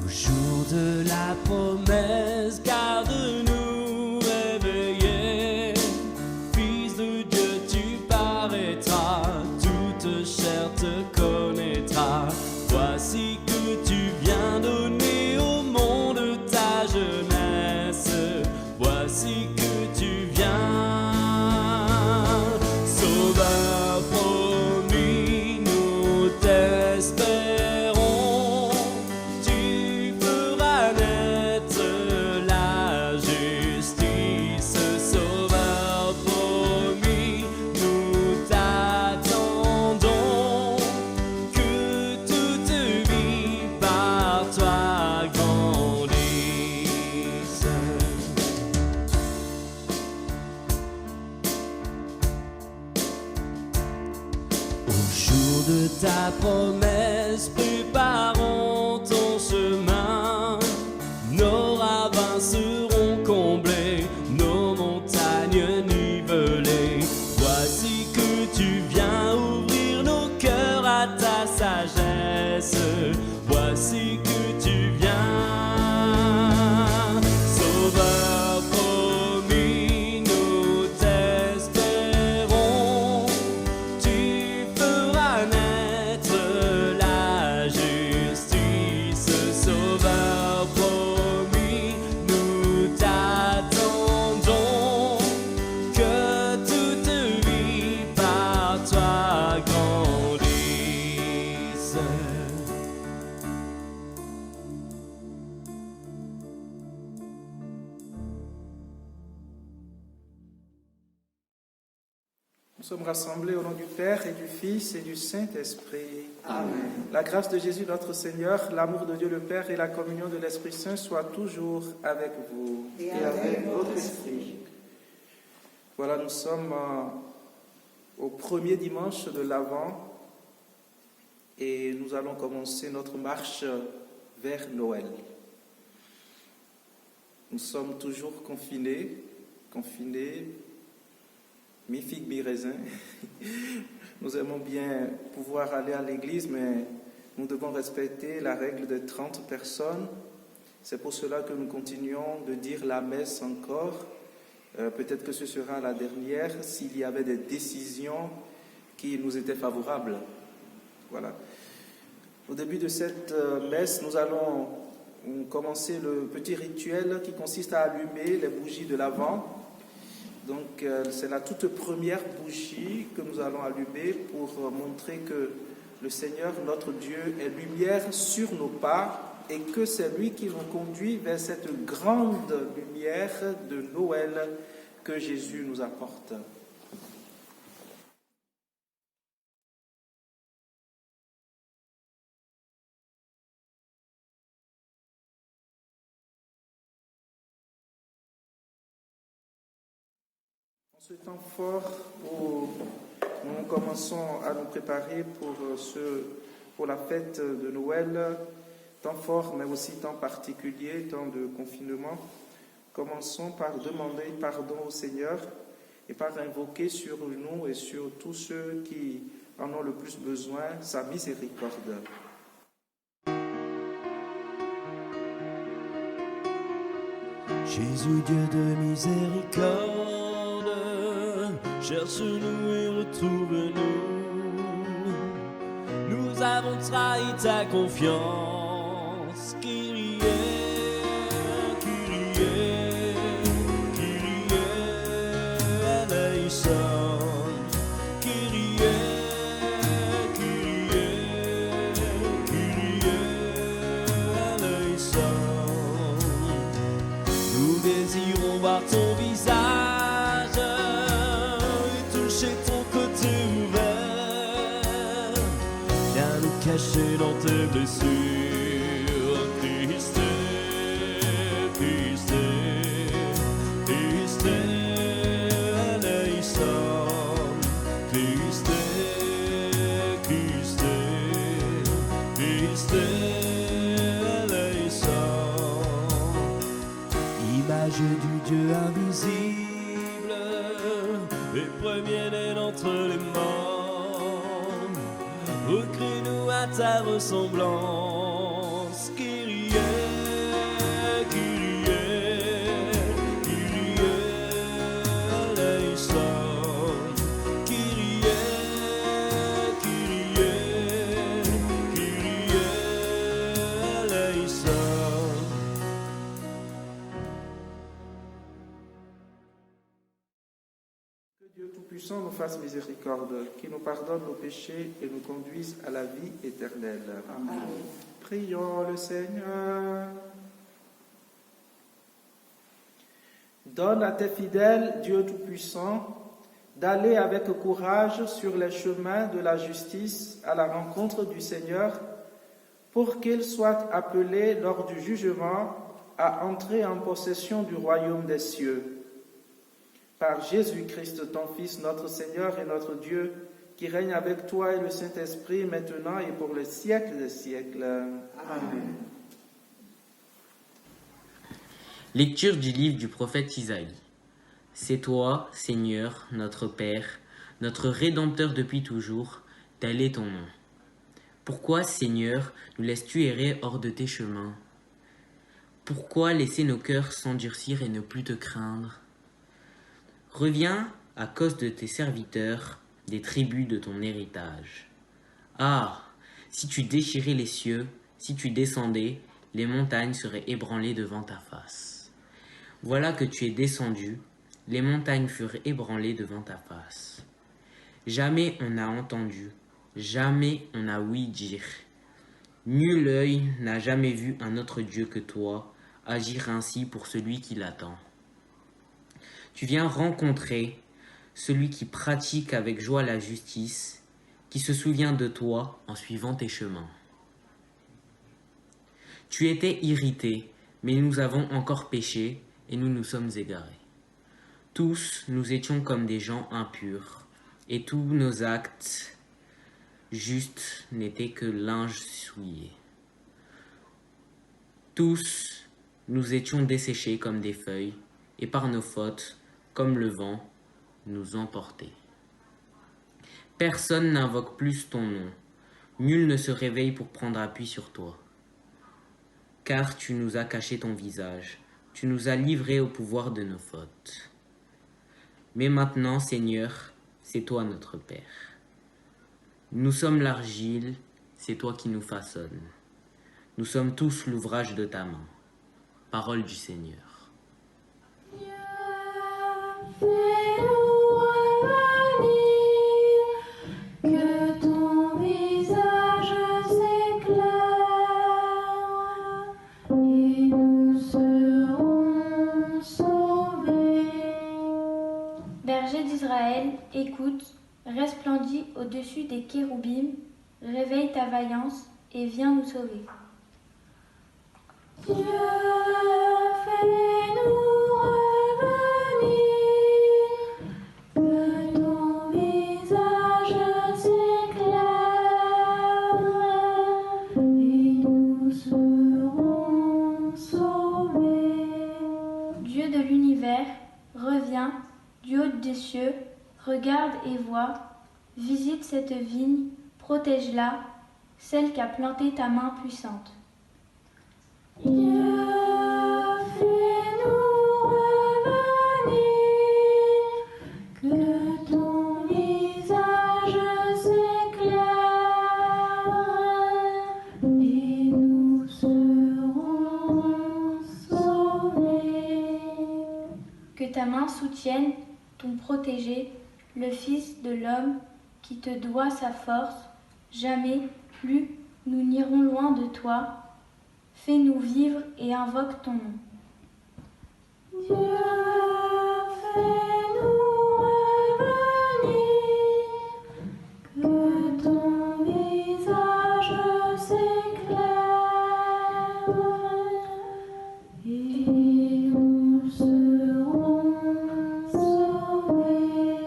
jour de la promesse, garde-nous éveillés. Fils de Dieu, tu paraîtras, toute chair te connaîtra. Voici que tu viens donner au monde ta jeunesse. Voici que tu viens, Sauveur promis, nous t'espérons. Tu feras naître la justice, Sauveur promis, nous t'attendons. Que toute vie par toi grandisse. Au jour de ta promesse, préparons ton chemin. Nos ravins seront comblés, nos montagnes nivelées. Voici que tu viens ouvrir nos cœurs à ta sagesse. Voici que tu viens, Sauveur promis, nous t'espérons. Tu feras naître la justice, Sauveur promis, nous t'attendons. Que toute vie par toi grandisse. Nous sommes rassemblés au nom du Père et du Fils et du Saint-Esprit. Amen. La grâce de Jésus notre Seigneur, l'amour de Dieu le Père et la communion de l'Esprit Saint soient toujours avec vous. Et avec votre esprit. Voilà, nous sommes au premier dimanche de l'Avent et nous allons commencer notre marche vers Noël. Nous sommes toujours confinés, mi-figue, mi-raisin. Nous aimons bien pouvoir aller à l'église, mais nous devons respecter la règle de 30 personnes. C'est pour cela que nous continuons de dire la messe encore. Peut-être que ce sera la dernière s'il y avait des décisions qui nous étaient favorables. Voilà. Au début de cette messe, nous allons commencer le petit rituel qui consiste à allumer les bougies de l'Avent. Donc, c'est la toute première bougie que nous allons allumer pour montrer que le Seigneur, notre Dieu, est lumière sur nos pas et que c'est lui qui nous conduit vers cette grande lumière de Noël que Jésus nous apporte. En ce temps fort où nous commençons à nous préparer pour la fête de Noël, temps fort mais aussi temps particulier, temps de confinement, commençons par demander pardon au Seigneur et par invoquer sur nous et sur tous ceux qui en ont le plus besoin sa miséricorde. Jésus, Dieu de miséricorde, cherche-nous et retrouve-nous. Nous avons trahi ta confiance. Kyrie, Kyrie, Kyrie eleison. Kyrie, Kyrie, Kyrie eleison. Nous désirons voir ton visage et toucher ton côté ouvert. Viens nous cacher dans tes blessures. Christ, Christ, Christ eleison. Christ, Christ, Christ eleison. Image du Dieu invisible et premier-né d'entre les morts, recrée-nous à ta ressemblance. Kyrie. fasse miséricorde, qu'il nous pardonne nos péchés et nous conduise à la vie éternelle. Amen. Prions le Seigneur. Donne à tes fidèles, Dieu Tout-Puissant, d'aller avec courage sur les chemins de la justice à la rencontre du Seigneur, pour qu'ils soient appelés lors du jugement à entrer en possession du royaume des cieux. Par Jésus-Christ, ton Fils, notre Seigneur et notre Dieu, qui règne avec toi et le Saint-Esprit, maintenant et pour le siècle des siècles. Amen. Lecture du livre du prophète Isaïe. C'est toi, Seigneur, notre Père, notre Rédempteur depuis toujours, tel est ton nom. Pourquoi, Seigneur, nous laisses-tu errer hors de tes chemins? Pourquoi laisser nos cœurs s'endurcir et ne plus te craindre? Reviens à cause de tes serviteurs, des tribus de ton héritage. Ah, si tu déchirais les cieux, si tu descendais, les montagnes seraient ébranlées devant ta face. Voilà que tu es descendu, les montagnes furent ébranlées devant ta face. Jamais on n'a entendu, jamais on n'a ouï dire. Nul œil n'a jamais vu un autre Dieu que toi agir ainsi pour celui qui l'attend. Tu viens rencontrer celui qui pratique avec joie la justice, qui se souvient de toi en suivant tes chemins. Tu étais irrité, mais nous avons encore péché et nous nous sommes égarés. Tous, nous étions comme des gens impurs, et tous nos actes justes n'étaient que linge souillé. Tous, nous étions desséchés comme des feuilles, et par nos fautes, comme le vent, nous emportait. Personne n'invoque plus ton nom, nul ne se réveille pour prendre appui sur toi. Car tu nous as caché ton visage, tu nous as livrés au pouvoir de nos fautes. Mais maintenant, Seigneur, c'est toi notre Père. Nous sommes l'argile, c'est toi qui nous façonnes. Nous sommes tous l'ouvrage de ta main. Parole du Seigneur. Que ton visage s'éclaire et nous serons sauvés. Berger d'Israël, écoute, resplendis au-dessus des kéroubim, réveille ta vaillance et viens nous sauver. Dieu, fais-nous revenir, que ton visage s'éclaire et nous serons sauvés. Dieu de l'univers, reviens, du haut des cieux, regarde et vois, visite cette vigne, protège-la, celle qu'a plantée ta main puissante. Dieu, fais-nous revenir, que ton visage s'éclaire et nous serons sauvés. Que ta main soutienne ton protégé, le Fils de l'homme qui te doit sa force. Jamais plus nous n'irons loin de toi. Fais-nous vivre et invoque ton nom. Dieu, fais-nous revenir, que ton visage s'éclaire et nous serons sauvés.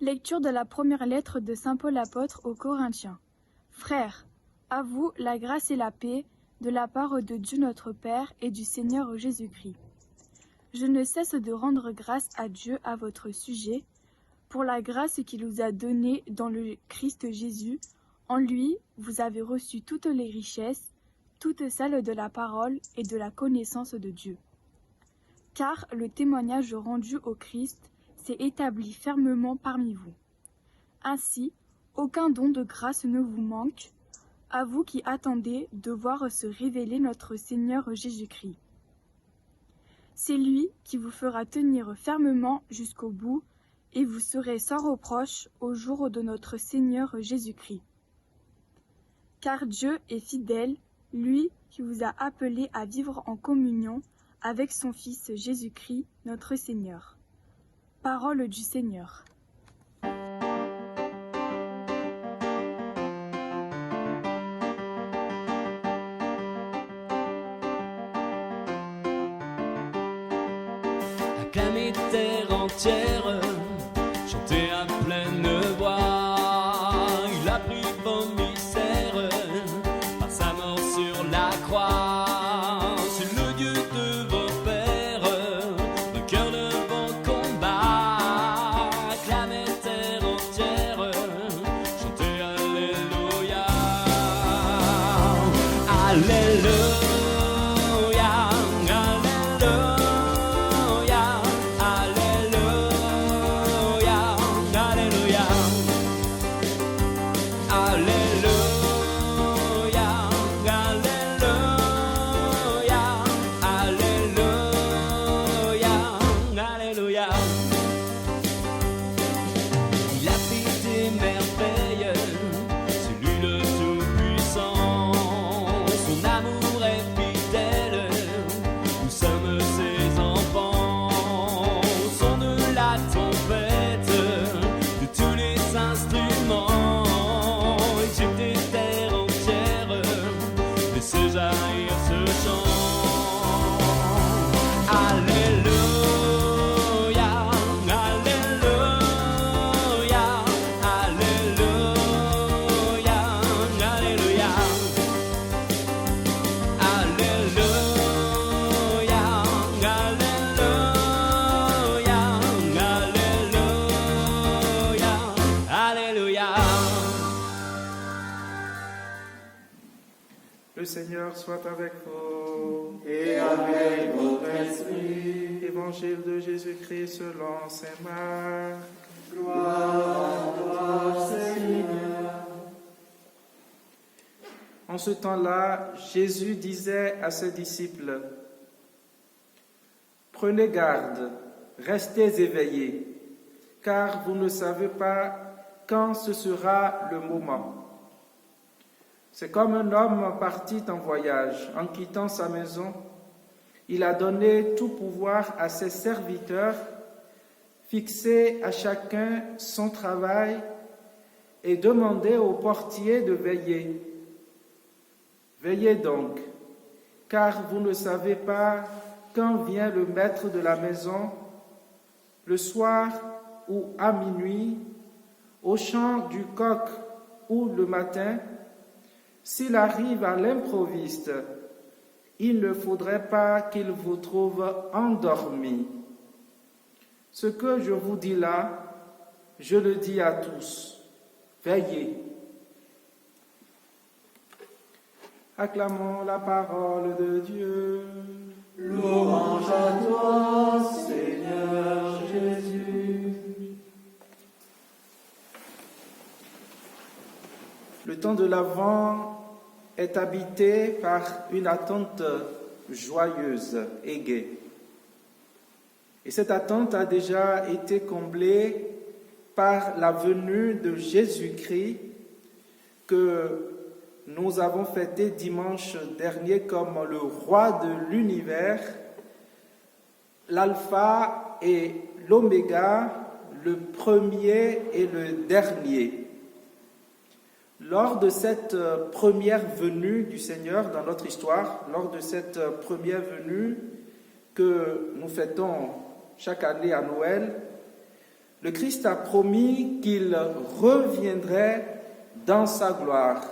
Lecture de la première lettre de saint Paul apôtre aux Corinthiens. Frères, à vous la grâce et la paix de la part de Dieu notre Père et du Seigneur Jésus-Christ. Je ne cesse de rendre grâce à Dieu à votre sujet, pour la grâce qu'il vous a donnée dans le Christ Jésus. En lui, vous avez reçu toutes les richesses, toutes celles de la parole et de la connaissance de Dieu. Car le témoignage rendu au Christ s'est établi fermement parmi vous. Ainsi, aucun don de grâce ne vous manque, à vous qui attendez de voir se révéler notre Seigneur Jésus-Christ. C'est lui qui vous fera tenir fermement jusqu'au bout, et vous serez sans reproche au jour de notre Seigneur Jésus-Christ. Car Dieu est fidèle, lui qui vous a appelé à vivre en communion avec son Fils Jésus-Christ, notre Seigneur. Parole du Seigneur. Acclamez terre entière, chantez à pleine voix. Il a pris vos misères par sa mort sur la croix. C'est le Dieu de vos pères, vainqueur de vos combats. Acclamez terre entière, chantez Alléluia. Alléluia. Le Seigneur soit avec vous. Et avec votre esprit. Évangile de Jésus-Christ selon saint Marc. Gloire à toi, Seigneur. En ce temps-là, Jésus disait à ses disciples, « Prenez garde, restez éveillés, car vous ne savez pas quand ce sera le moment. C'est comme un homme parti en voyage, en quittant sa maison. Il a donné tout pouvoir à ses serviteurs, fixé à chacun son travail et demandé au portier de veiller. Veillez donc, car vous ne savez pas quand vient le maître de la maison, le soir ou à minuit, au chant du coq ou le matin. S'il arrive à l'improviste, il ne faudrait pas qu'il vous trouve endormis. Ce que je vous dis là, je le dis à tous. Veillez. » Acclamons la parole de Dieu. Louange à toi, Seigneur Jésus. Le temps de l'Avent est habité par une attente joyeuse et gaie. Et cette attente a déjà été comblée par la venue de Jésus-Christ que nous avons fêté dimanche dernier comme le roi de l'univers, l'alpha et l'oméga, le premier et le dernier. Lors de cette première venue du Seigneur dans notre histoire, lors de cette première venue que nous fêtons chaque année à Noël, le Christ a promis qu'il reviendrait dans sa gloire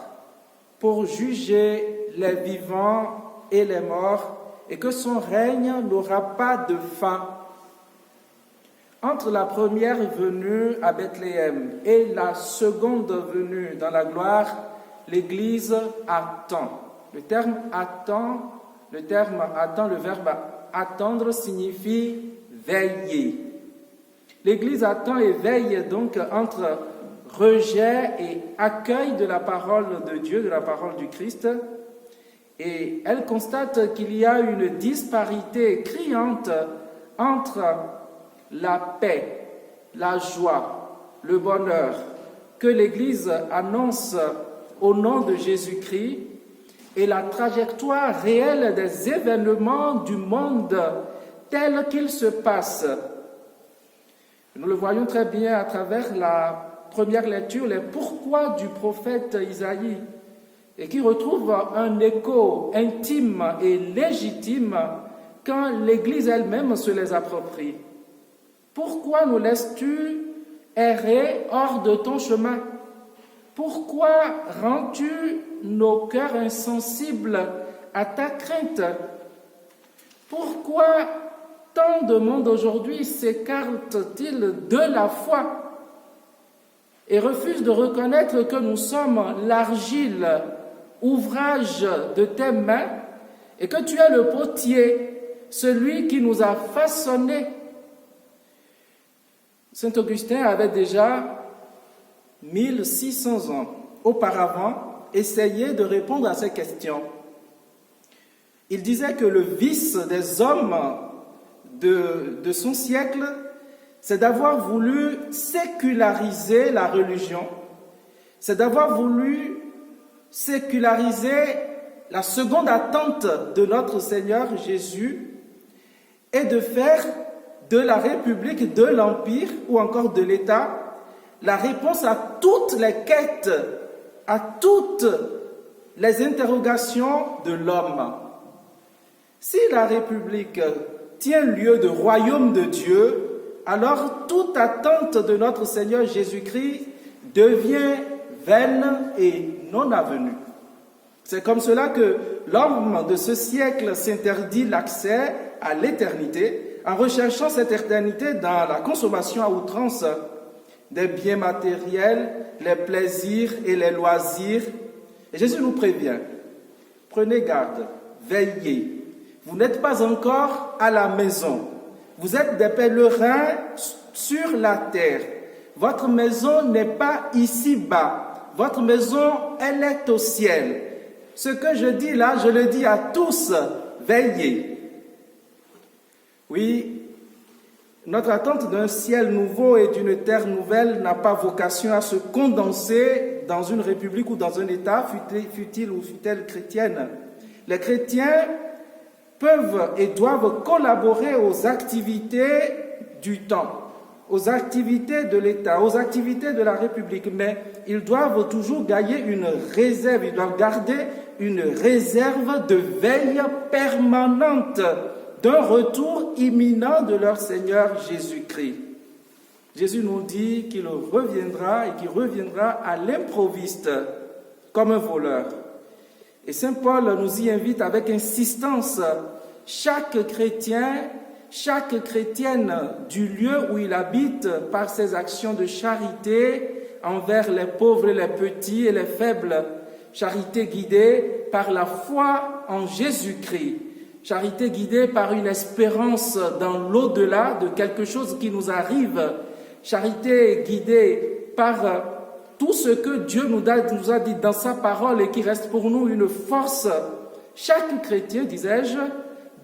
pour juger les vivants et les morts et que son règne n'aura pas de fin. Entre la première venue à Bethléem et la seconde venue dans la gloire, l'Église attend. Le verbe attendre signifie veiller. L'Église attend et veille donc entre rejet et accueil de la parole de Dieu, de la parole du Christ, Et elle constate qu'il y a une disparité criante entre la paix, la joie, le bonheur que l'Église annonce au nom de Jésus-Christ et la trajectoire réelle des événements du monde tel qu'il se passe. Nous le voyons très bien à travers la première lecture, les pourquoi du prophète Isaïe, et qui retrouve un écho intime et légitime quand l'Église elle-même se les approprie. Pourquoi nous laisses-tu errer hors de ton chemin? Pourquoi rends-tu nos cœurs insensibles à ta crainte? Pourquoi tant de monde aujourd'hui s'écarte-t-il de la foi et refuse de reconnaître que nous sommes l'argile, ouvrage de tes mains, et que tu es le potier, celui qui nous a façonnés? Saint Augustin avait déjà 1600 ans auparavant essayé de répondre à ces questions. Il disait que le vice des hommes de son siècle, c'est d'avoir voulu séculariser la religion, c'est d'avoir voulu séculariser la seconde attente de notre Seigneur Jésus et de faire de la République, de l'Empire ou encore de l'État la réponse à toutes les quêtes, à toutes les interrogations de l'homme. Si la République tient lieu de royaume de Dieu, alors toute attente de notre Seigneur Jésus-Christ devient vaine et non avenue. C'est comme cela que l'homme de ce siècle s'interdit l'accès à l'éternité en recherchant cette éternité dans la consommation à outrance des biens matériels, les plaisirs et les loisirs. Et Jésus nous prévient, prenez garde, veillez. Vous n'êtes pas encore à la maison. Vous êtes des pèlerins sur la terre. Votre maison n'est pas ici-bas. Votre maison, elle est au ciel. Ce que je dis là, je le dis à tous, veillez. Oui, notre attente d'un ciel nouveau et d'une terre nouvelle n'a pas vocation à se condenser dans une république ou dans un État, fût-il ou fût-elle chrétienne. Les chrétiens peuvent et doivent collaborer aux activités du temps, aux activités de l'État, aux activités de la République, mais ils doivent toujours garder une réserve, ils doivent garder une réserve de veille permanente d'un retour imminent de leur Seigneur Jésus-Christ. Jésus nous dit qu'il reviendra et qu'il reviendra à l'improviste comme un voleur. Et Saint Paul nous y invite avec insistance. Chaque chrétien, chaque chrétienne du lieu où il habite, par ses actions de charité envers les pauvres, les petits et les faibles, charité guidée par la foi en Jésus-Christ, charité guidée par une espérance dans l'au-delà de quelque chose qui nous arrive, charité guidée par tout ce que Dieu nous a dit dans sa parole et qui reste pour nous une force. Chaque chrétien, disais-je,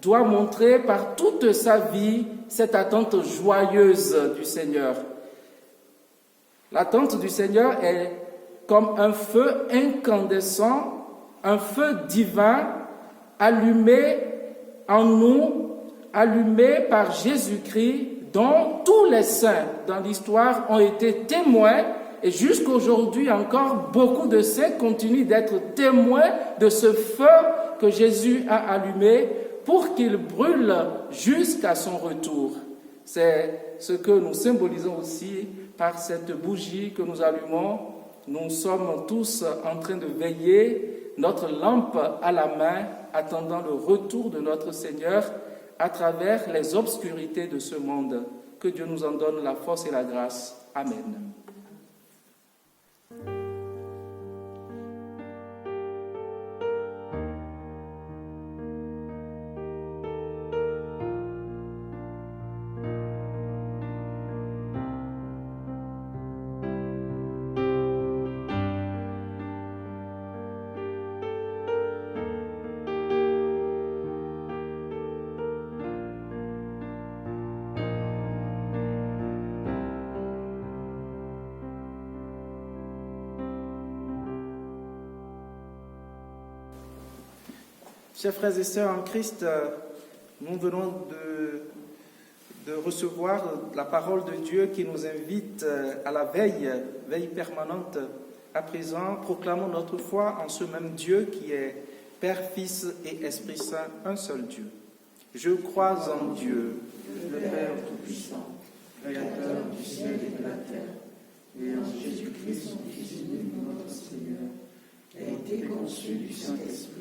doit montrer par toute sa vie cette attente joyeuse du Seigneur. L'attente du Seigneur est comme un feu incandescent, un feu divin allumé en nous, allumé par Jésus-Christ, dont tous les saints dans l'histoire ont été témoins. Et jusqu'aujourd'hui encore, beaucoup de saints continuent d'être témoins de ce feu que Jésus a allumé pour qu'il brûle jusqu'à son retour. C'est ce que nous symbolisons aussi par cette bougie que nous allumons. Nous sommes tous en train de veiller, notre lampe à la main, attendant le retour de notre Seigneur à travers les obscurités de ce monde. Que Dieu nous en donne la force et la grâce. Amen. Chers frères et sœurs en Christ, nous venons de recevoir la parole de Dieu qui nous invite à la veille permanente. À présent, proclamons notre foi en ce même Dieu qui est Père, Fils et Esprit Saint, un seul Dieu. Je crois en Dieu, le Père Tout-Puissant, Créateur du ciel et de la terre, et en Jésus-Christ, son Fils unique, notre Seigneur, qui a été conçu du Saint-Esprit,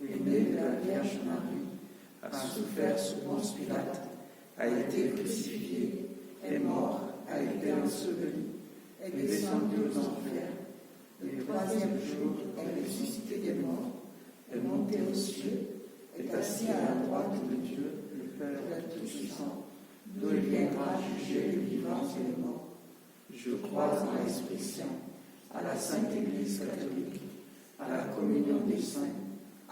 est né de la Vierge Marie, a souffert sous Ponce Pilate, a été crucifié, est mort, a été enseveli, est descendu aux enfers. Le troisième jour, est ressuscité des morts, est monté aux cieux, est assis à la droite de Dieu, le Père Tout-Puissant, d'où il viendra juger les vivants et les morts. Je crois en l'Esprit Saint, à la Sainte Église catholique, à la communion des saints,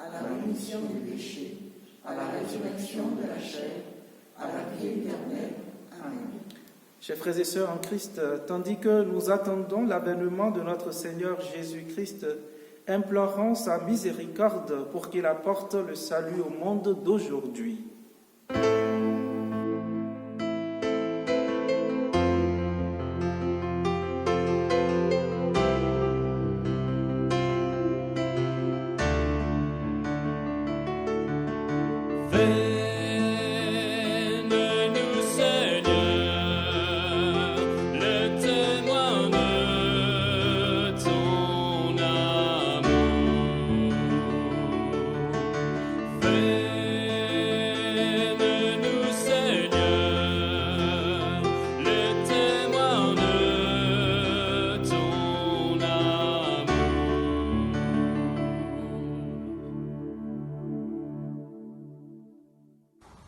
à la rémission des péchés, à la résurrection de la chair, à la vie éternelle. Amen. Chers frères et sœurs en Christ, tandis que nous attendons l'avènement de notre Seigneur Jésus-Christ, implorons sa miséricorde pour qu'il apporte le salut au monde d'aujourd'hui. Fais-nous, Seigneur, le témoin de ton amour. Fais-nous, Seigneur, le témoin de ton amour.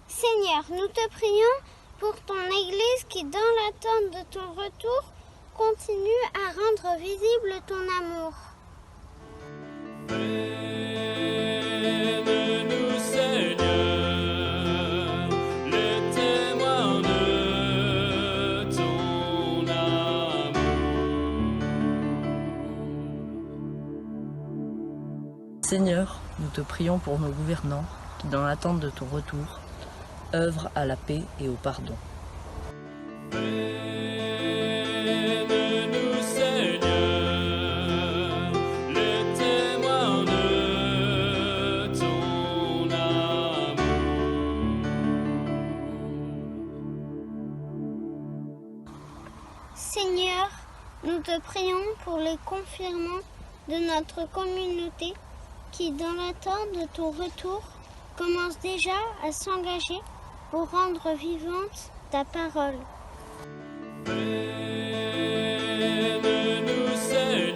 Seigneur, nous te prions pour ton Église qui, dans l'attente de ton retour, continue à rendre visible ton amour. Fais-nous, Seigneur, le témoin de ton amour. Seigneur, nous te prions pour nos gouvernants qui, dans l'attente de ton retour, œuvrent à la paix et au pardon. Fais-nous, Seigneur, le témoin de ton amour. Seigneur, nous te prions pour les confirmants de notre communauté qui, dans l'attente de ton retour, commencent déjà à s'engager pour rendre vivante ta parole. Fais-nous, Seigneur,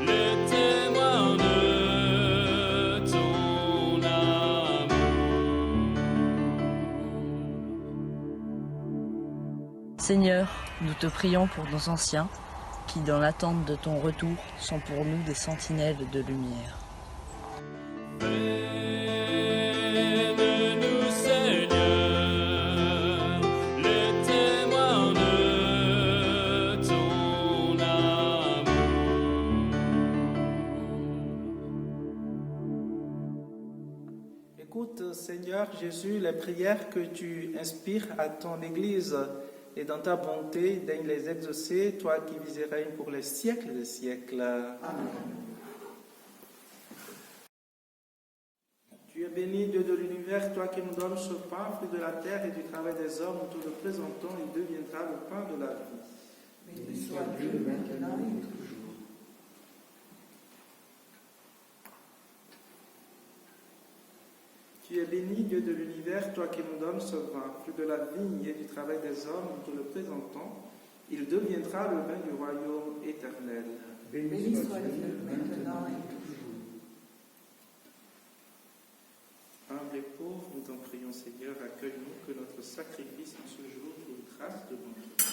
le témoin de ton amour. Seigneur, nous te prions pour nos anciens qui, dans l'attente de ton retour, sont pour nous des sentinelles de lumière. Fais-nous, Seigneur, le témoin de ton amour. Écoute, Seigneur Jésus, les prières que tu inspires à ton Église et dans ta bonté, daigne les exaucer, toi qui vis et règnes pour les siècles des siècles. Amen. Tu es béni, Dieu de l'univers, toi qui nous donnes ce pain, fruit de la terre et du travail des hommes, nous te le présentons, il deviendra le pain de la vie. Béni soit Dieu maintenant et toujours. Tu es béni, Dieu de l'univers, toi qui nous donnes ce vin, fruit de la vigne et du travail des hommes, nous te le présentons, il deviendra le vin du royaume éternel. Béni soit Dieu maintenant et toujours. Humble et pauvre, nous t'en prions, Seigneur, accueille-nous, que notre sacrifice en ce jour trouve grâce devant toi.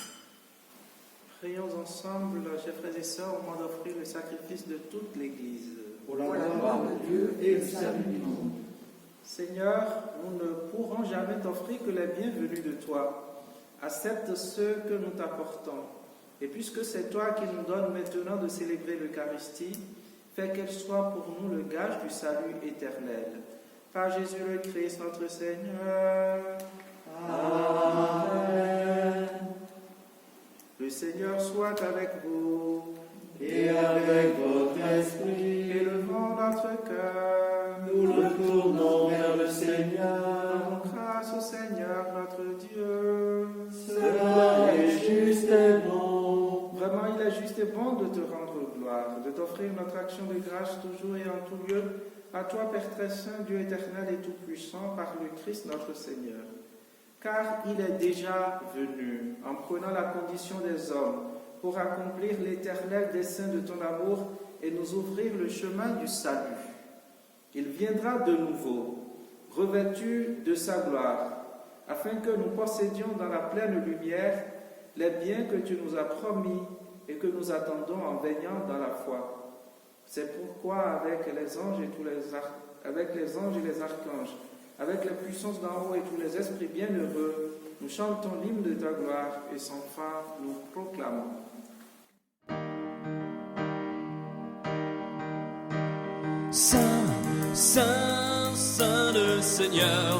Prions ensemble, chers frères et sœurs, au moment d'offrir le sacrifice de toute l'Église. Pour la gloire de Dieu et le salut du monde. Seigneur, nous ne pourrons jamais t'offrir que les bienvenus de toi. Accepte ceux que nous t'apportons. Et puisque c'est toi qui nous donnes maintenant de célébrer l'Eucharistie, Fais qu'elle soit pour nous le gage du salut éternel. Par Jésus le Christ, notre Seigneur. Amen. Le Seigneur soit avec vous. Et avec votre esprit, Élevons notre cœur. nous le tournons vers le Seigneur. Rendons grâce au Seigneur notre Dieu. Cela est juste et bon. Vraiment, il est juste et bon de te rendre gloire, de t'offrir notre action de grâce toujours et en tout lieu, à toi, Père très saint, Dieu éternel et tout-puissant, par le Christ notre Seigneur. Car il est déjà venu, en prenant la condition des hommes, pour accomplir l'éternel dessein de ton amour et nous ouvrir le chemin du salut. Il viendra de nouveau, revêtu de sa gloire, afin que nous possédions dans la pleine lumière les biens que tu nous as promis et que nous attendons en veillant dans la foi. C'est pourquoi avec les anges et les archanges, avec les puissances d'en haut et tous les esprits bienheureux, nous chantons l'hymne de ta gloire et sans fin nous proclamons. Saint, Saint, Saint le Seigneur,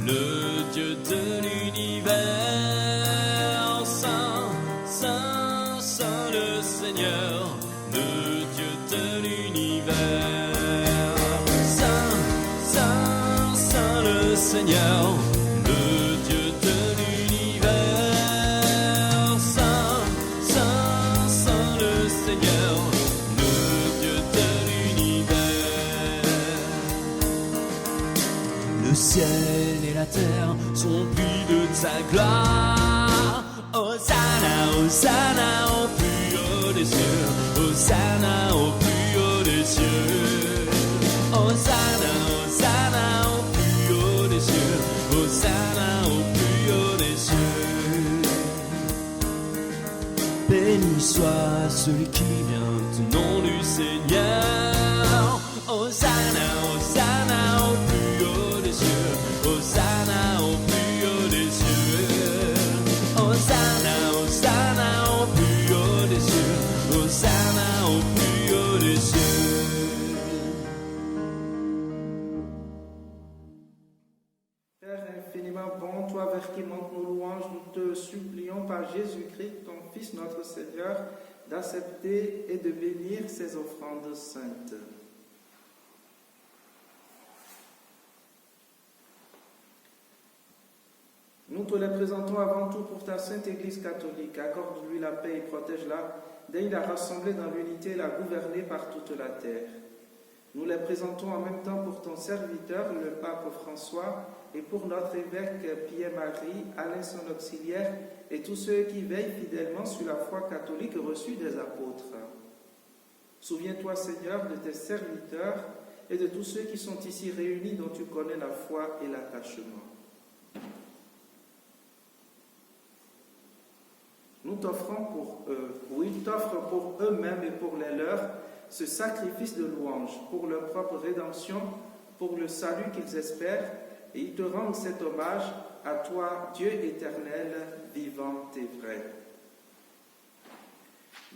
le Dieu de l'univers. Saint, Saint, Saint le Seigneur, le Dieu de l'univers. Saint, Saint, Saint le Seigneur, le Dieu de l'univers. Saint, Saint, Saint le Seigneur, le Dieu de l'univers. Le ciel et la terre sont remplis de sa gloire. Hosanna, Hosanna au plus haut des cieux. Hosanna au plus haut des cieux. Hosanna, Hosanna au plus haut des cieux. Hosanna au plus haut des cieux. Béni soit celui qui vient au nom du Seigneur. Hosanna, Hosanna au plus haut des cieux. Hosanna au plus haut des cieux. Hosanna, Hosanna au plus haut des cieux. Hosanna au plus haut des cieux. Père infiniment bon, toi vers qui manquent nos louanges, nous te supplions par Jésus-Christ, ton Fils notre Seigneur, d'accepter et de bénir ces offrandes saintes. Nous te les présentons avant tout pour ta sainte Église catholique. Accorde-lui la paix et protège-la. Daigne la rassembler dans l'unité et la gouverner par toute la terre. Nous les présentons en même temps pour ton serviteur, le pape François, et pour notre évêque Pierre-Marie, Alain son auxiliaire, et tous ceux qui veillent fidèlement sur la foi catholique reçue des apôtres. Souviens-toi, Seigneur, de tes serviteurs et de tous ceux qui sont ici réunis dont tu connais la foi et l'attachement. Nous t'offrons pour eux, ils t'offrent pour eux-mêmes et pour les leurs ce sacrifice de louange, pour leur propre rédemption, pour le salut qu'ils espèrent, et ils te rendent cet hommage à toi, Dieu éternel, vivant et vrai.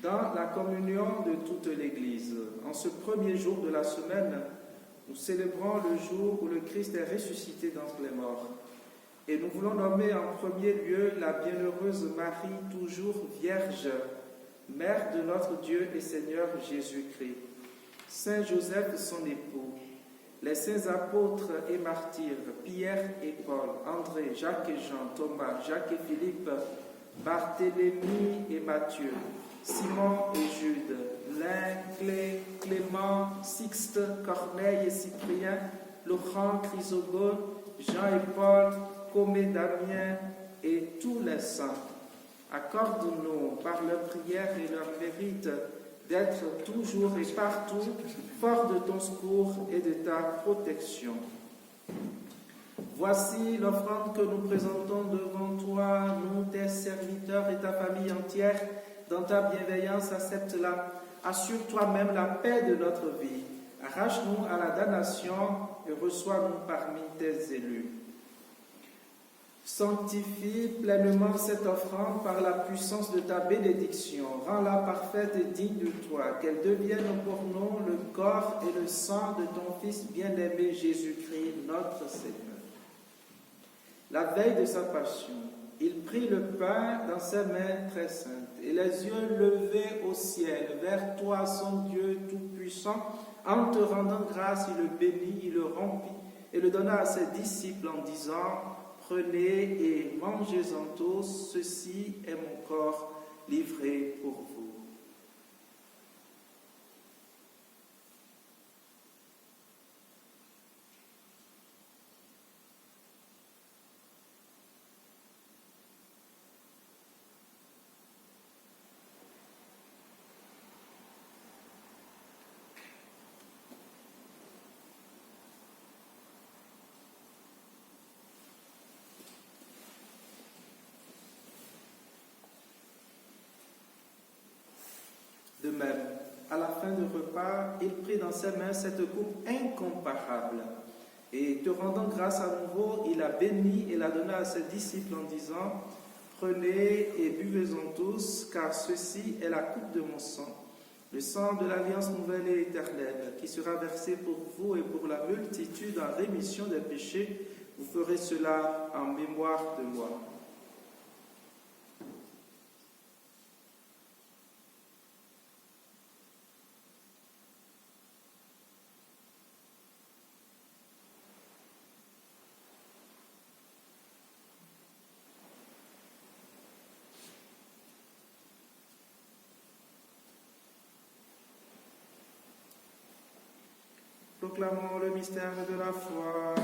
Dans la communion de toute l'Église, en ce premier jour de la semaine, nous célébrons le jour où le Christ est ressuscité d'entre les morts. Et nous voulons nommer en premier lieu la bienheureuse Marie, toujours vierge, mère de notre Dieu et Seigneur Jésus-Christ, Saint Joseph son époux, les saints apôtres et martyrs, Pierre et Paul, André, Jacques et Jean, Thomas, Jacques et Philippe, Barthélemy et Matthieu, Simon et Jude, Lin, Clément, Sixte, Corneille et Cyprien, Laurent, Chrysogone, Jean et Paul, Comé, Damien et tous les saints. Accorde-nous par leur prière et leur mérite d'être toujours et partout forts de ton secours et de ta protection. Voici l'offrande que nous présentons devant toi, nous, tes serviteurs et ta famille entière. Dans ta bienveillance, accepte-la. Assure toi-même la paix de notre vie. Arrache-nous à la damnation et reçois-nous parmi tes élus. Sanctifie pleinement cette offrande par la puissance de ta bénédiction. Rends-la parfaite et digne de toi, qu'elle devienne pour nous le corps et le sang de ton Fils bien-aimé Jésus-Christ, notre Seigneur. La veille de sa passion, il prit le pain dans ses mains très saintes, et les yeux levés au ciel, vers toi, son Dieu tout-puissant, en te rendant grâce, il le bénit, il le rompit, et le donna à ses disciples en disant: prenez et mangez-en tous, ceci est mon corps livré pour vous. De même, à la fin du repas, il prit dans ses mains cette coupe incomparable. Et te rendant grâce à nouveau, il la bénit et la donna à ses disciples en disant: prenez et buvez-en tous, car ceci est la coupe de mon sang, le sang de l'alliance nouvelle et éternelle, qui sera versé pour vous et pour la multitude en rémission des péchés. Vous ferez cela en mémoire de moi. Proclamons le mystère de la foi.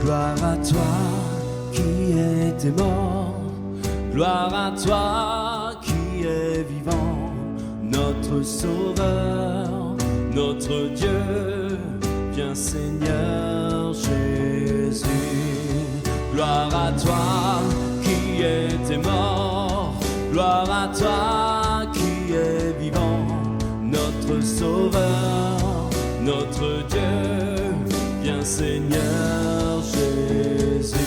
Gloire à toi qui étais mort, gloire à toi qui es vivant, notre Sauveur, notre Dieu, viens Seigneur Jésus. Gloire à toi qui étais mort, gloire à toi qui es vivant, notre Sauveur, notre Dieu, viens Seigneur Jésus.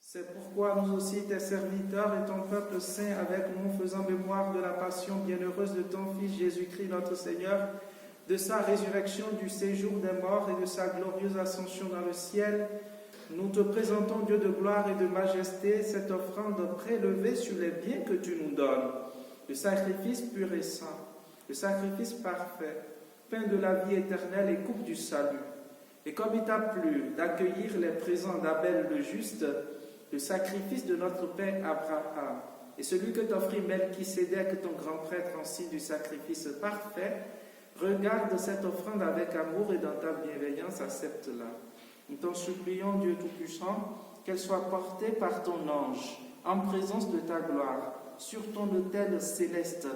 C'est pourquoi nous aussi, tes serviteurs et ton peuple saint, avec nous, faisant mémoire de la passion bienheureuse de ton Fils Jésus-Christ notre Seigneur, de sa résurrection du séjour des morts et de sa glorieuse ascension dans le ciel, nous te présentons, Dieu de gloire et de majesté, cette offrande prélevée sur les biens que tu nous donnes, le sacrifice pur et saint, le sacrifice parfait, pain de la vie éternelle et coupe du salut. Et comme il t'a plu d'accueillir les présents d'Abel le juste, le sacrifice de notre père Abraham, et celui que t'offrit Melchisédek, ton grand prêtre, en signe du sacrifice parfait, regarde cette offrande avec amour et dans ta bienveillance, accepte-la. Nous t'en supplions, Dieu Tout-Puissant, qu'elle soit portée par ton ange, en présence de ta gloire, sur ton autel céleste,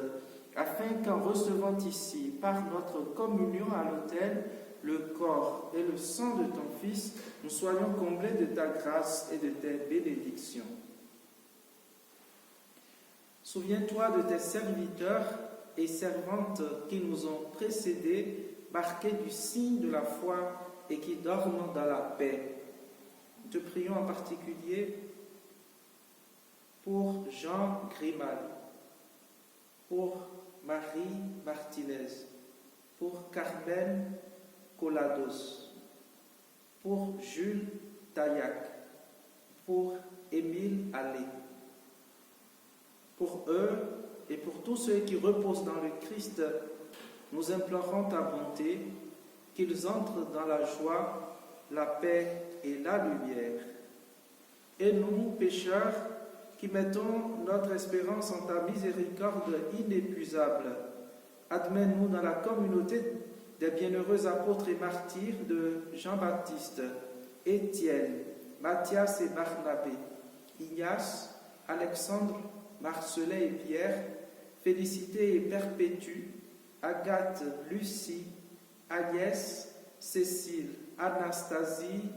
afin qu'en recevant ici, par notre communion à l'autel, le corps et le sang de ton Fils, nous soyons comblés de ta grâce et de tes bénédictions. Souviens-toi de tes serviteurs et servantes qui nous ont précédés, marqués du signe de la foi et qui dorment dans la paix. Nous te prions en particulier pour Jean Grimal, pour Marie Martinez, pour Carmen Colados, pour Jules Taillac, pour Émile Allais. Pour eux et pour tous ceux qui reposent dans le Christ, nous implorons ta bonté, qu'ils entrent dans la joie, la paix et la lumière. Et nous, pécheurs, qui mettons notre espérance en ta miséricorde inépuisable, admets-nous dans la communauté des bienheureux apôtres et martyrs de Jean-Baptiste, Étienne, Matthias et Barnabé, Ignace, Alexandre, Marcelin et Pierre, Félicité et Perpétue, Agathe, Lucie, Agnès, Cécile, Anastasie,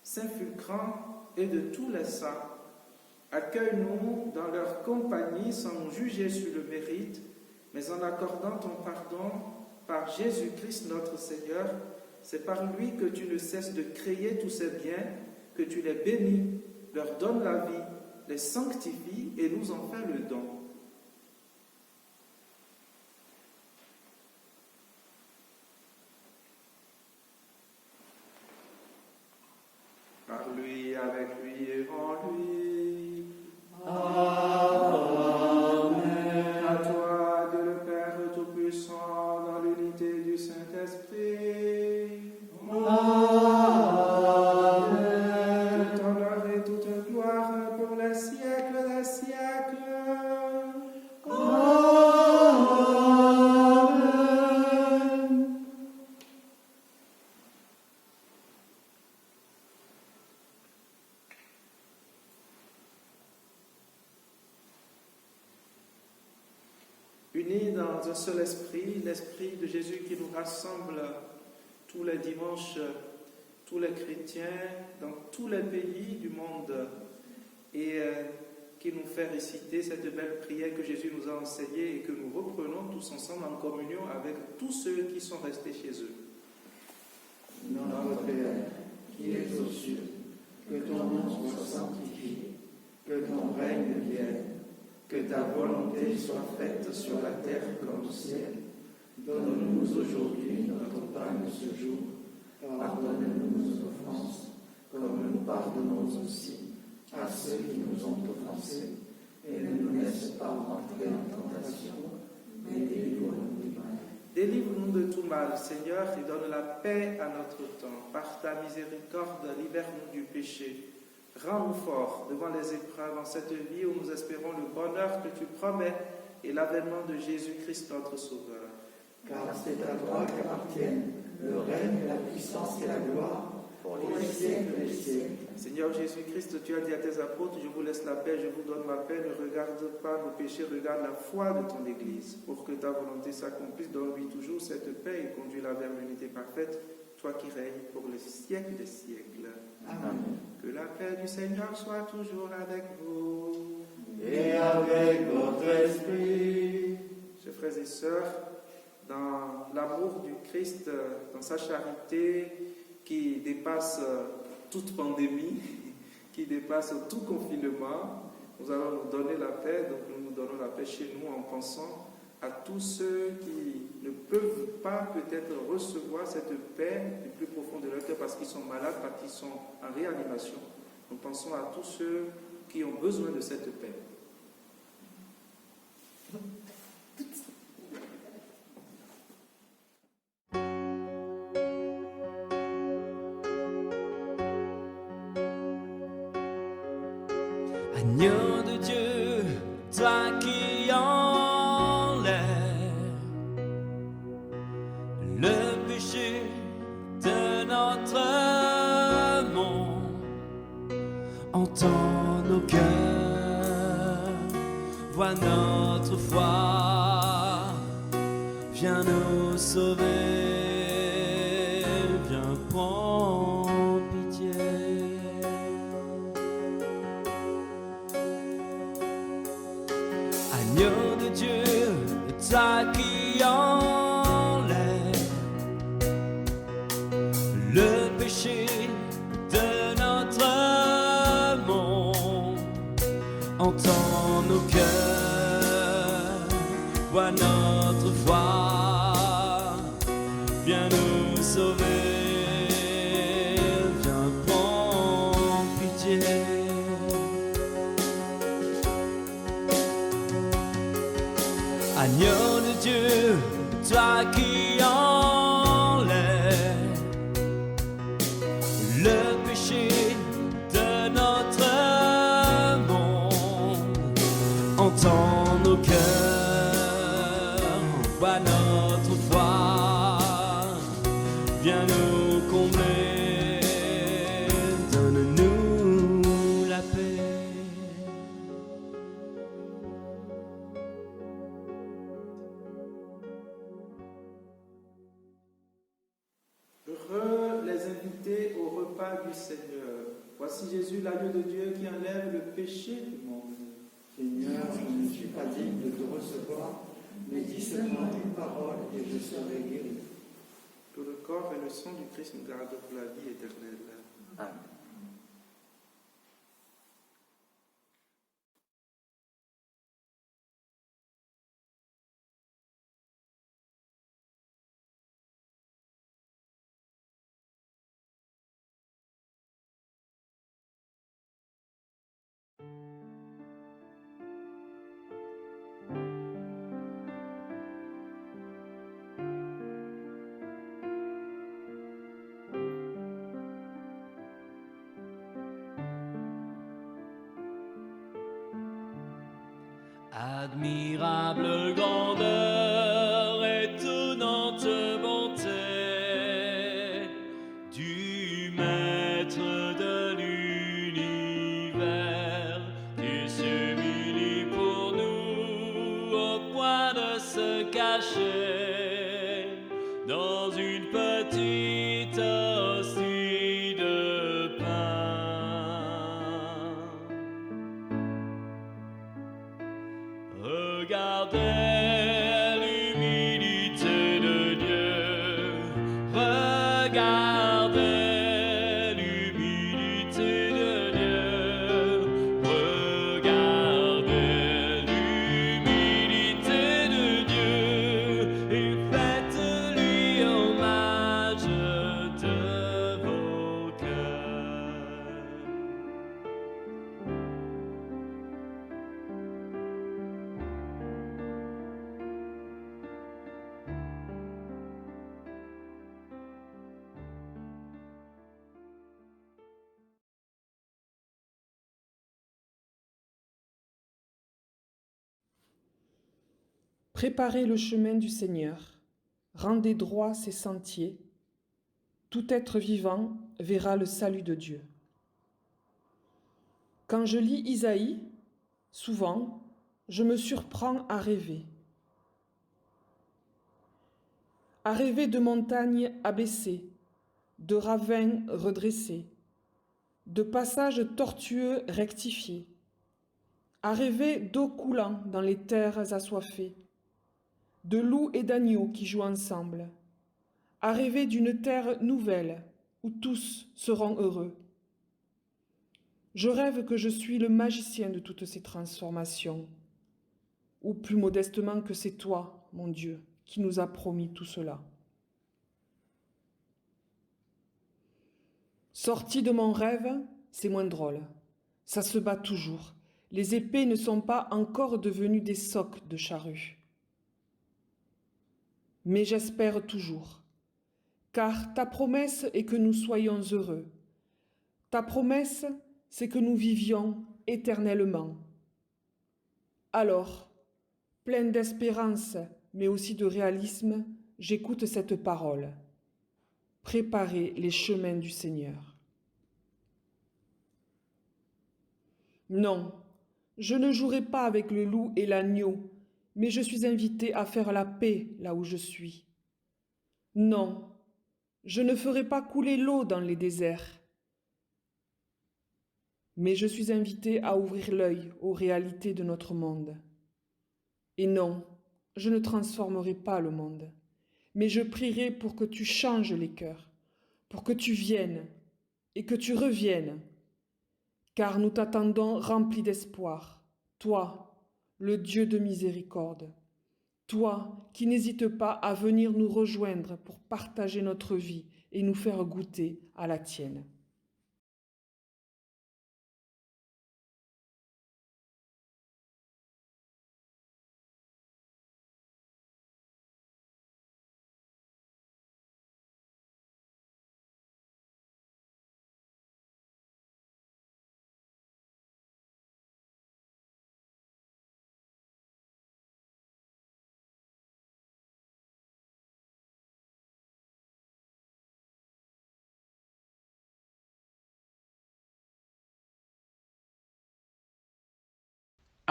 Saint-Fulcran et de tous les saints. Accueille-nous dans leur compagnie sans nous juger sur le mérite, mais en accordant ton pardon par Jésus-Christ notre Seigneur. C'est par lui que tu ne cesses de créer tous ces biens, que tu les bénis, leur donnes la vie, les sanctifies et nous en fais le don. Par lui, avec lui et en lui. Amen. À toi, Dieu le Père Tout-Puissant, dans l'unité du Saint-Esprit. Amen. Tout honneur et toute gloire pour les siècles des siècles. Amen. Unis dans un seul esprit, l'esprit de Jésus qui nous rassemble tous les dimanches, tous les chrétiens dans tous les pays du monde et qui nous fait réciter cette belle prière que Jésus nous a enseignée et que nous reprenons tous ensemble en communion avec tous ceux qui sont restés chez eux. Notre Père, qui es aux cieux, que ton nom soit sanctifié, que ton règne vienne, que ta volonté soit faite sur la terre comme au ciel. Donne-nous aujourd'hui notre pain de ce jour. Pardonne-nous nos offenses, comme nous pardonnons aussi à ceux qui nous ont offensés. Et ne nous laisse pas entrer en tentation, mais délivre-nous du mal. Délivre-nous de tout mal, Seigneur, et donne la paix à notre temps. Par ta miséricorde, libère-nous du péché. Rends-nous forts devant les épreuves en cette vie où nous espérons le bonheur que tu promets et l'avènement de Jésus-Christ notre Sauveur. Car c'est à toi qu'appartiennent le règne, la puissance et la gloire pour les siècles des siècles. Seigneur Jésus-Christ, tu as dit à tes apôtres, je vous laisse la paix, je vous donne ma paix, ne regarde pas nos péchés, regarde la foi de ton Église. Pour que ta volonté s'accomplisse, donne-lui toujours cette paix et conduis-la vers l'unité parfaite, toi qui règnes pour les siècles des siècles. Amen. Que la paix du Seigneur soit toujours avec vous. Et avec votre esprit. Chers frères et sœurs, dans l'amour du Christ, dans sa charité qui dépasse toute pandémie, qui dépasse tout confinement, nous allons nous donner la paix. Donc nous nous donnons la paix chez nous en pensant à tous ceux qui ne peuvent pas peut-être recevoir cette paix du plus profond de leur cœur parce qu'ils sont malades, parce qu'ils sont en réanimation. Nous pensons à tous ceux qui ont besoin de cette paix. Agneau de Dieu, toi qui enlèves le péché de notre monde, entends nos cœurs, vois notre foi, viens nous sauver, viens prendre pitié. Agneau de Dieu, toi qui enlèves le péché de notre monde, entends nos cœurs, vois notre foi, viens nous sauver, viens prendre pitié. Agneau de Dieu, toi qui enlèves le péché de notre monde, entends nos cœurs, vois notre foi, viens nous combler. invités au repas du Seigneur. Voici Jésus, l'agneau de Dieu qui enlève le péché du monde. Seigneur, je ne suis pas digne de te recevoir, mais dis seulement une parole et je serai guéri. Que le corps et le sang du Christ nous gardent pour la vie éternelle. Amen. Admirable grandeur, étonnante bonté du Maître de l'univers, qui s'humilie pour nous au point de se cacher dans une petite hostie de pain. Regardez l'humilité de Dieu, regardez l'humilité de Dieu, regardez l'humilité de Dieu et faites-lui hommage de vos cœurs. Préparez le chemin du Seigneur, rendez droit ses sentiers. Tout être vivant verra le salut de Dieu. Quand je lis Isaïe, souvent, je me surprends à rêver. À rêver de montagnes abaissées, de ravins redressés, de passages tortueux rectifiés. À rêver d'eau coulant dans les terres assoiffées, de loups et d'agneaux qui jouent ensemble, à rêver d'une terre nouvelle où tous seront heureux. Je rêve que je suis le magicien de toutes ces transformations, ou plus modestement que c'est toi, mon Dieu, qui nous a promis tout cela. Sorti de mon rêve, c'est moins drôle. Ça se bat toujours. Les épées ne sont pas encore devenues des socs de charrue. Mais j'espère toujours, car ta promesse est que nous soyons heureux. Ta promesse, c'est que nous vivions éternellement. Alors, plein d'espérance, mais aussi de réalisme, j'écoute cette parole. Préparez les chemins du Seigneur. Non, je ne jouerai pas avec le loup et l'agneau, mais je suis invité à faire la paix là où je suis. Non, je ne ferai pas couler l'eau dans les déserts, mais je suis invité à ouvrir l'œil aux réalités de notre monde. Et non, je ne transformerai pas le monde, mais je prierai pour que tu changes les cœurs, pour que tu viennes et que tu reviennes, car nous t'attendons remplis d'espoir, toi, le Dieu de miséricorde, toi qui n'hésites pas à venir nous rejoindre pour partager notre vie et nous faire goûter à la tienne.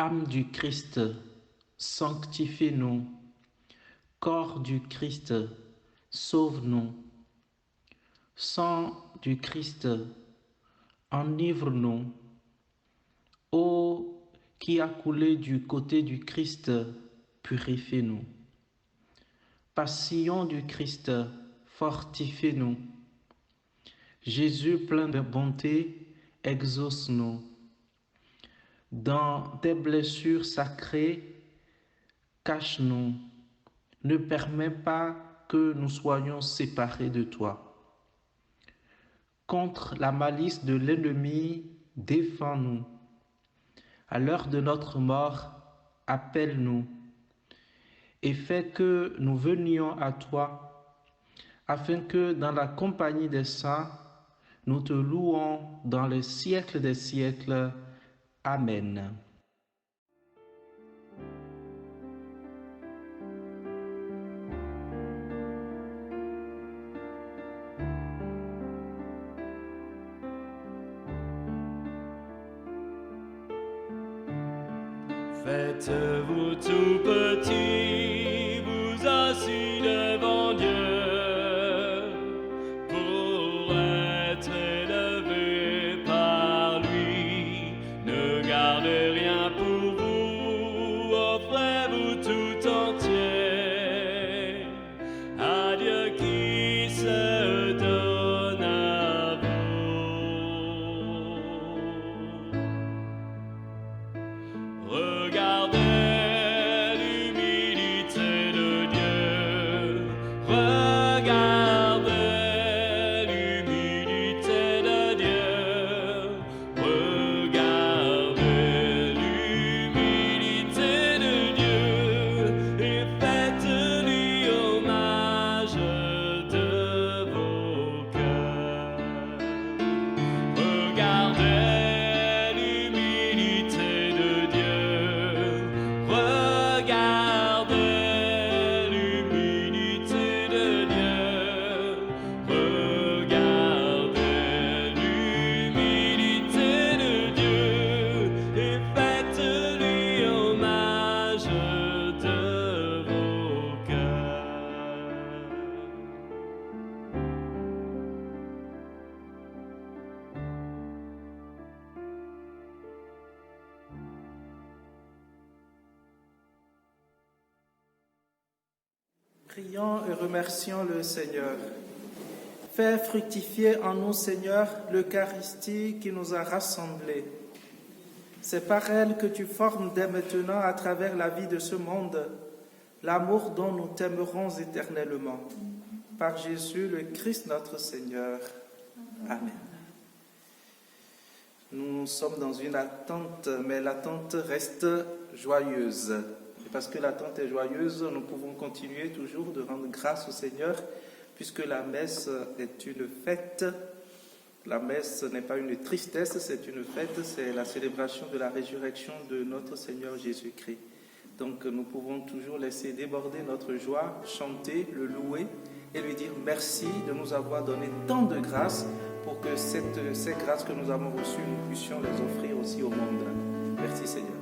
Âme du Christ, sanctifie-nous. Corps du Christ, sauve-nous. Sang du Christ, enivre-nous. Eau qui a coulé du côté du Christ, purifie-nous. Passion du Christ, fortifie-nous. Jésus plein de bonté, exauce-nous. Dans tes blessures sacrées, cache-nous. Ne permets pas que nous soyons séparés de toi. Contre la malice de l'ennemi, défends-nous. À l'heure de notre mort, appelle-nous et fais que nous venions à toi, afin que dans la compagnie des saints, nous te louons dans les siècles des siècles. Amen. Faites-vous tout petit, vous assis devant Dieu, pour être élevé par lui. Ne gardez rien pour vous, offrez-vous tout entier à Dieu qui se donne à vous. Regardez l'humilité de Dieu. Regardez l'humilité de Dieu. Regardez l'humilité de Dieu et faites-lui hommage de vos cœurs. Regardez l'humilité de Dieu. Regardez l'humilité de Dieu. Regardez l'humilité de Dieu et faites-lui hommage de vos cœurs. Prions et remercions le Seigneur. Fais fructifier en nous, Seigneur, l'Eucharistie qui nous a rassemblés. C'est par elle que tu formes dès maintenant, à travers la vie de ce monde, l'amour dont nous t'aimerons éternellement. Par Jésus, le Christ notre Seigneur. Amen. Nous sommes dans une attente, mais l'attente reste joyeuse. Et parce que l'attente est joyeuse, nous pouvons continuer toujours de rendre grâce au Seigneur, puisque la messe est une fête. La messe n'est pas une tristesse, c'est une fête, c'est la célébration de la résurrection de notre Seigneur Jésus-Christ. Donc nous pouvons toujours laisser déborder notre joie, chanter, le louer et lui dire merci de nous avoir donné tant de grâces pour que ces grâces que nous avons reçues, nous puissions les offrir aussi au monde. Merci Seigneur.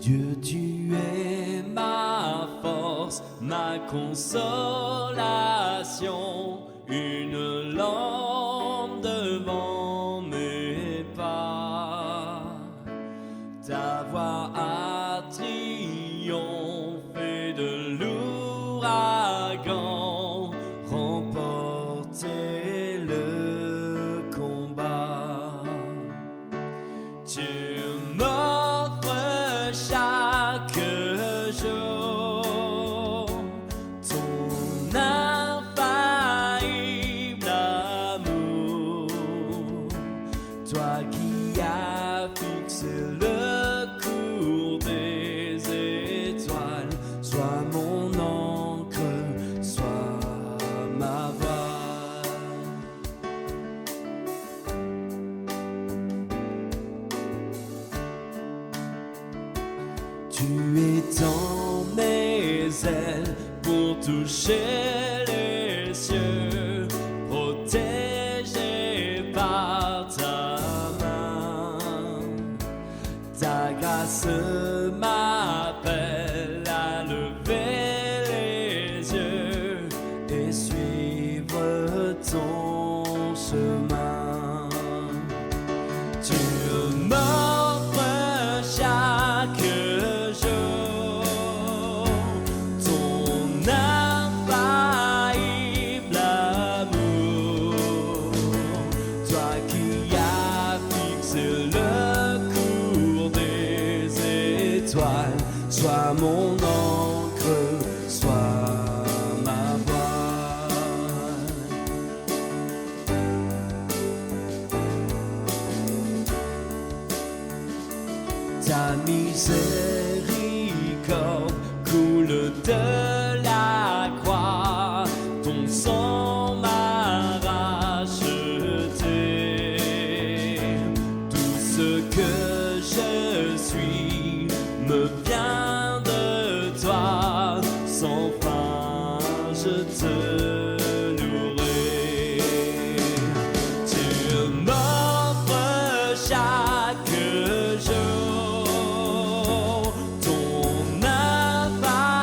Dieu, tu es ma force, ma consolation, une lampe devant mes pas. Ta voix a triomphé de l'ouragan, remporté le combat. Tu m'offres chaque jour ton infaillible amour, toi qui as fixé le cours des étoiles. Sois mon encre, sois ma voile. Tu étends mes ailes pour toucher les cieux, protégé par ta main. Ta grâce m'appelle à lever les yeux et suivre chemin. Tu m'offres chaque jour ton infaillible amour. Toi qui as fixé le cours des étoiles, sois mon encre, sois ma voile. Ta miséricorde coule de la croix, ton sang m'a racheté. Tout ce que je suis me vient de toi, sans fin je te louerai. Tu m'offres chaque jour ton infaillible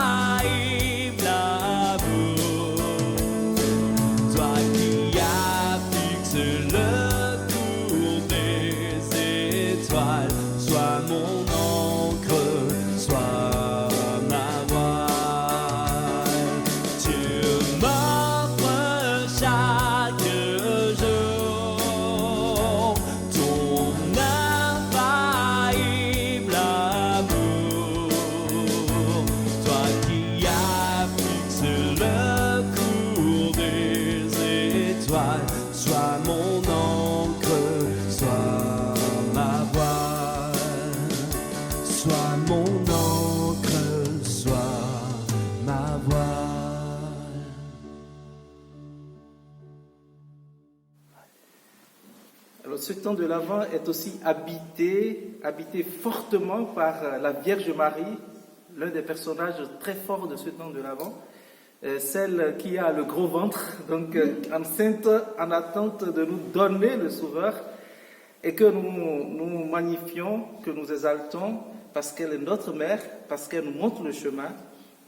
amour. Toi qui as fixé le cours des étoiles, sois mon encre, sois ma voile. Tu m'offres chaque jour ton infaillible amour. Toi qui as fixé le cours des étoiles, sois mon encre, sois ma voile. Sois mon encre, sois ma voile. Alors ce temps de l'Avent est aussi habité fortement par la Vierge Marie, l'un des personnages très forts de ce temps de l'Avent, celle qui a le gros ventre, donc enceinte en attente de nous donner le Sauveur, et que nous magnifions, que nous exaltons, parce qu'elle est notre mère, parce qu'elle nous montre le chemin,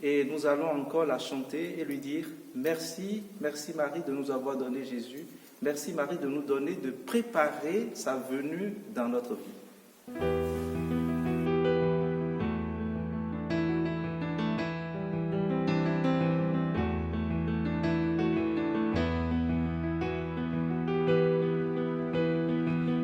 et nous allons encore la chanter et lui dire merci, merci Marie de nous avoir donné Jésus, merci Marie de nous donner, de préparer sa venue dans notre vie.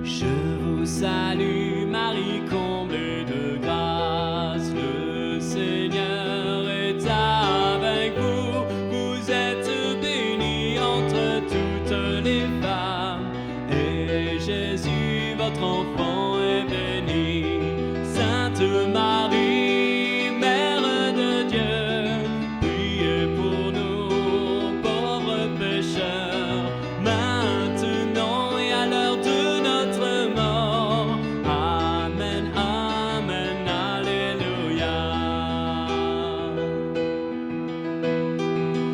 Je vous salue Marie, comblée de grâce, le Seigneur est avec vous. Vous êtes bénie entre toutes les femmes, et Jésus, votre enfant, est béni. Sainte Marie, Mère de Dieu, priez pour nous pauvres pécheurs, maintenant et à l'heure de notre mort. Amen, amen, alléluia.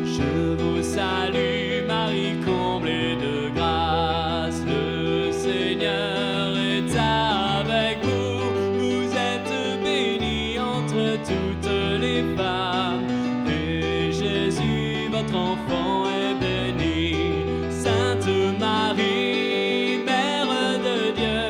Je vous salue Marie, comblée de grâce, le Seigneur est avec vous. Vous êtes bénie entre toutes les femmes, et Jésus, votre enfant, est béni. Sainte Marie, Mère de Dieu,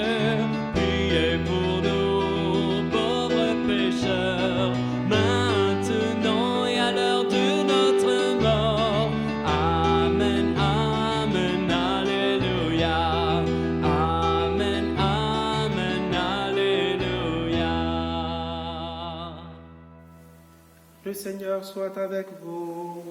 priez pour nous pauvres pécheurs, maintenant et à l'heure de notre mort. Amen, amen, alléluia. Amen, amen, alléluia. Le Seigneur soit avec vous.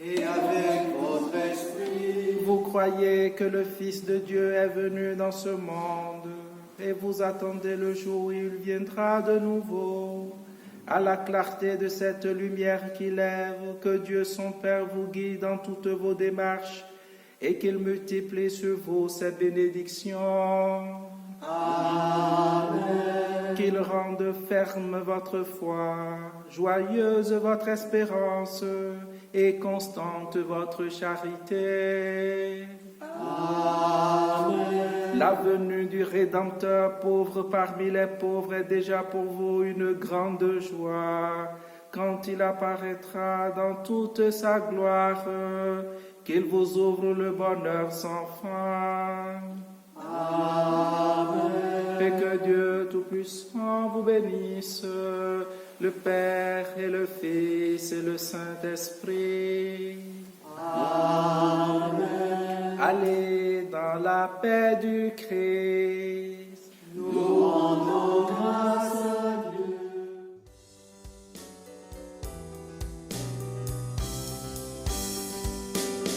Et avec votre esprit, Vous croyez que le Fils de Dieu est venu dans ce monde, et vous attendez le jour où il viendra de nouveau. À la clarté de cette lumière qui lève, que Dieu son Père vous guide dans toutes vos démarches, et qu'il multiplie sur vous ses bénédictions. Amen. Qu'il rende ferme votre foi, joyeuse votre espérance, et constante votre charité. Amen. La venue du Rédempteur, pauvre parmi les pauvres, est déjà pour vous une grande joie, quand il apparaîtra dans toute sa gloire. qu'il vous ouvre le bonheur sans fin. Amen. Et que Dieu Tout-Puissant vous bénisse, le Père et le Fils et le Saint-Esprit. Amen. Allez dans la paix du Christ. Nous rendons grâce à Dieu.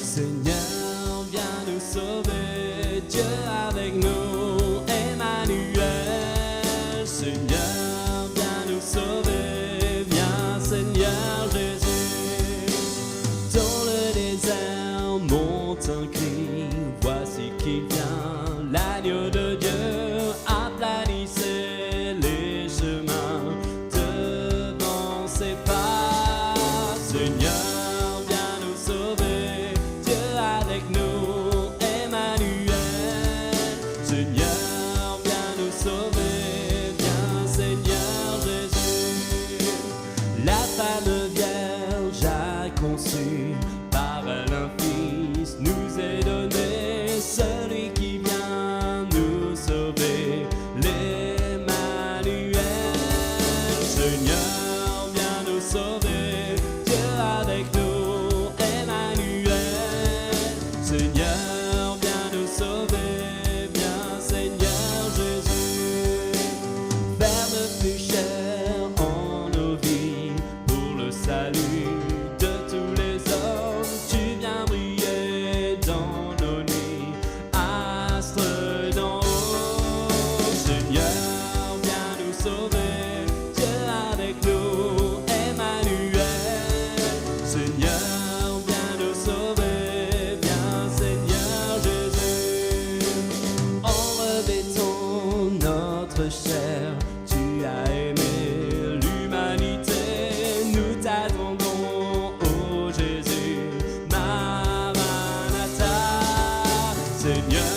Seigneur, viens nous sauver, Dieu avec nous, Emmanuel. Seigneur, viens nous sauver, viens Seigneur Jésus. Dans le désert monte un cri, voici qui vient, l'agneau de Dieu, aplanissez les chemins devant ses pas. Seigneur, viens nous sauver, Dieu avec nous, Emmanuel. Seigneur, viens nous sauver, viens Seigneur Jésus. La femme vierge a conçu, par elle un fils nous est donné, celui qui vient nous sauver, l'Emmanuel. Seigneur, viens nous sauver, Dieu avec nous, Emmanuel. Seigneur, viens nous sauver, viens Seigneur Jésus. Verbe plus cher en nos vies, pour le salut de tous les hommes, tu viens briller dans nos nuits, astre d'en haut. Seigneur, viens nous sauver, Dieu avec nous, Emmanuel. Seigneur, viens nous sauver, viens Seigneur Jésus. En revêtant notre chair, tu as aimé l'humanité, nous t'attendons, ô Jésus, Maranatha. Seigneur,